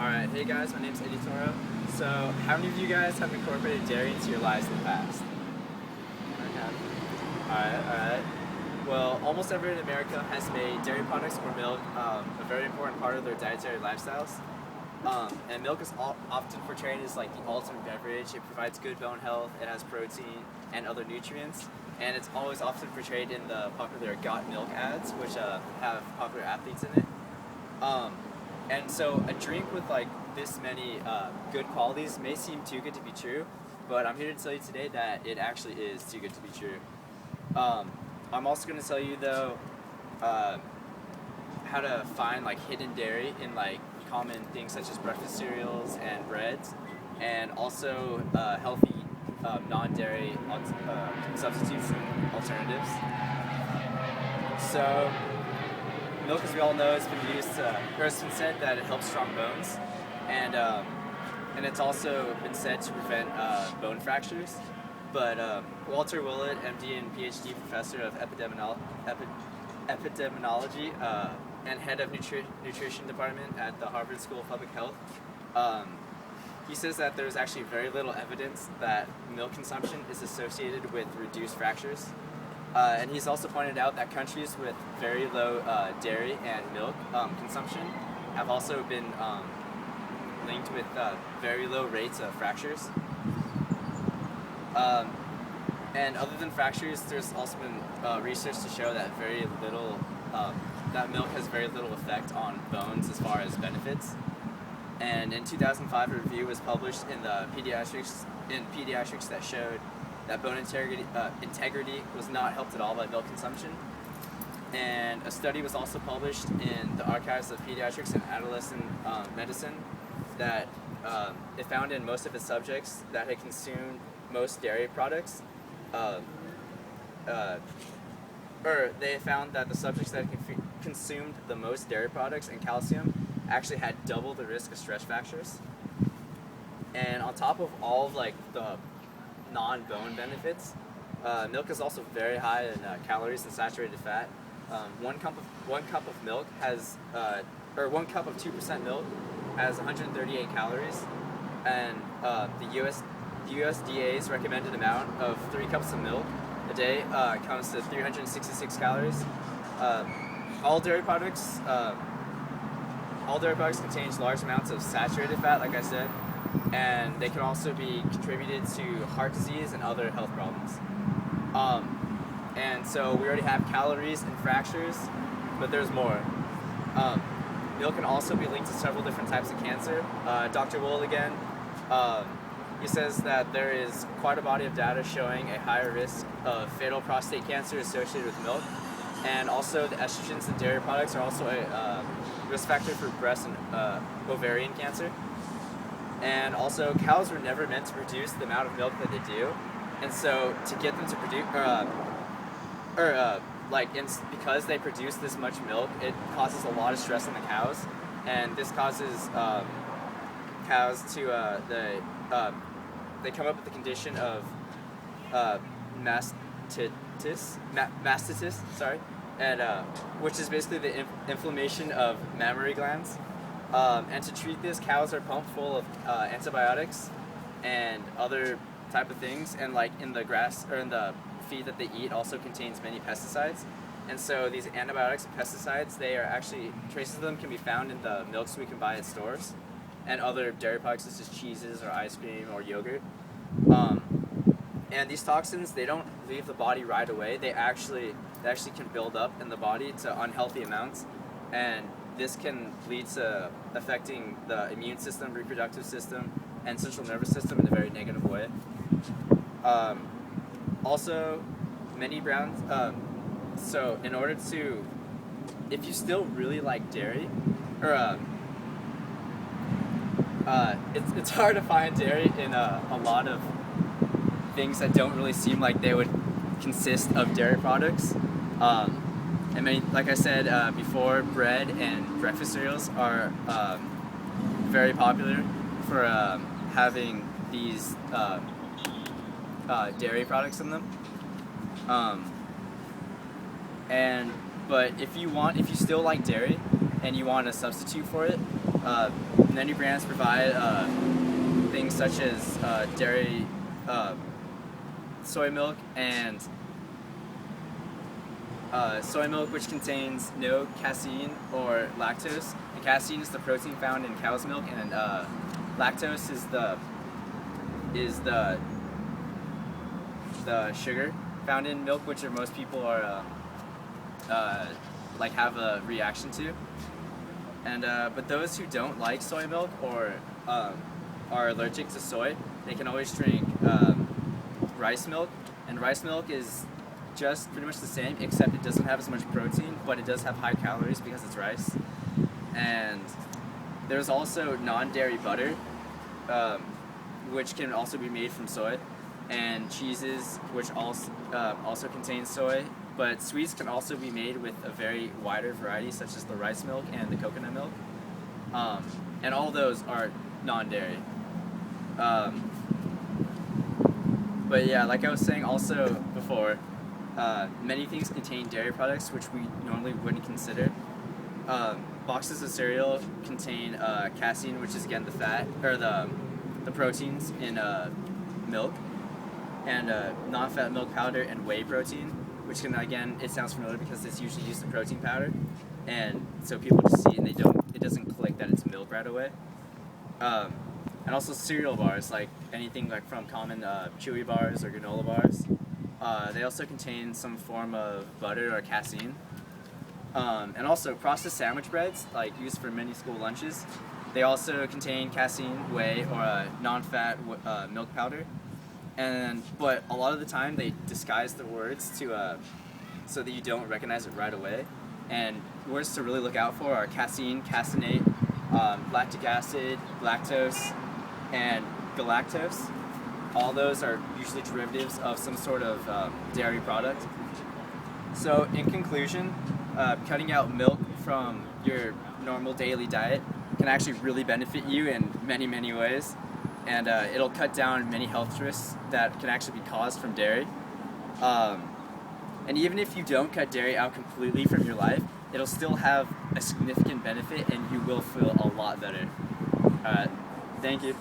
Alright, hey guys, my name's Eddie Toro. So, how many of you guys have incorporated dairy into your lives in the past? I have. Alright. Well, almost everyone in America has made dairy products or milk a very important part of their dietary lifestyles. And milk is often portrayed as like the ultimate beverage. It provides good bone health, it has protein and other nutrients, and it's always often portrayed in the popular Got Milk ads, which have popular athletes in it. And so a drink with like this many good qualities may seem too good to be true, but I'm here to tell you today that it actually is too good to be true. I'm also going to tell you though how to find like hidden dairy in like common things such as breakfast cereals and breads, and also healthy non-dairy substitutes and alternatives. So milk, as we all know, has been used or it's been said that it helps strong bones, and it's also been said to prevent bone fractures. But Walter Willett, MD and PhD professor of epidemiology and head of nutrition department at the Harvard School of Public Health, he says that there's actually very little evidence that milk consumption is associated with reduced fractures. And he's also pointed out that countries with very low dairy and milk consumption have also been linked with very low rates of fractures. And other than fractures, there's also been research to show that that milk has very little effect on bones as far as benefits. And in 2005, a review was published in the pediatrics that showed that bone integrity was not helped at all by milk consumption. And a study was also published in the Archives of Pediatrics and Adolescent Medicine that it found in most of its subjects that had consumed most dairy products, or they found that the subjects that consumed the most dairy products and calcium actually had double the risk of stress fractures. And on top of all of like the non-bone benefits, milk is also very high in calories and saturated fat. One cup of milk has, or 1 cup of 2% milk has 138 calories, and the USDA's recommended amount of 3 cups of milk a day comes to 366 calories. All dairy products contain large amounts of saturated fat, like I said, and they can also be contributed to heart disease and other health problems. And so we already have calories and fractures, but there's more. Milk can also be linked to several different types of cancer. Dr. Wool again, he says that there is quite a body of data showing a higher risk of fatal prostate cancer associated with milk, and also the estrogens in dairy products are also a risk factor for breast and ovarian cancer. And also, cows were never meant to produce the amount of milk that they do, and so to get them to produce, because they produce this much milk, it causes a lot of stress on the cows, and this causes cows to they come up with the condition of mastitis, and which is basically the inflammation of mammary glands. And to treat this, cows are pumped full of antibiotics and other type of things, and like in the grass or in the feed that they eat also contains many pesticides. And so these antibiotics and pesticides, they are actually, traces of them can be found in the milks we can buy at stores and other dairy products such as cheeses or ice cream or yogurt. And these toxins, they don't leave the body right away. They actually can build up in the body to unhealthy amounts, and this can lead to affecting the immune system, reproductive system, and central nervous system in a very negative way. Also, many browns, so in order to, if you still really like dairy, or it's hard to find dairy in a lot of things that don't really seem like they would consist of dairy products. I mean, like I said before, bread and breakfast cereals are very popular for having these dairy products in them. But if you still like dairy and you want a substitute for it, Many brands provide things such as dairy, soy milk, and soy milk, which contains no casein or lactose. And casein is the protein found in cow's milk, and lactose is the sugar found in milk, which most people are like have a reaction to. And but those who don't like soy milk or are allergic to soy, they can always drink rice milk. And rice milk is just pretty much the same, except it doesn't have as much protein, but it does have high calories because it's rice. And there's also non-dairy butter, which can also be made from soy, and cheeses, which also contain soy. But sweets can also be made with a very wider variety, such as the rice milk and the coconut milk. And all those are non-dairy. But yeah, like I was saying also before, many things contain dairy products which we normally wouldn't consider. Boxes of cereal contain casein, which is again the fat or the proteins in milk, and non-fat milk powder and whey protein, which can, again, it sounds familiar because it's usually used in protein powder, and so people just see it and it doesn't click that it's milk right away. And also cereal bars, like anything like from common chewy bars or granola bars. They also contain some form of butter or casein. And also processed sandwich breads, like used for many school lunches, they also contain casein, whey, or non-fat milk powder. But a lot of the time they disguise the words to so that you don't recognize it right away. And words to really look out for are casein, caseinate, lactic acid, lactose, and galactose. All those are usually derivatives of some sort of dairy product. So in conclusion, cutting out milk from your normal daily diet can actually really benefit you in many, many ways. And it'll cut down many health risks that can actually be caused from dairy. And even if you don't cut dairy out completely from your life, it'll still have a significant benefit and you will feel a lot better. Thank you.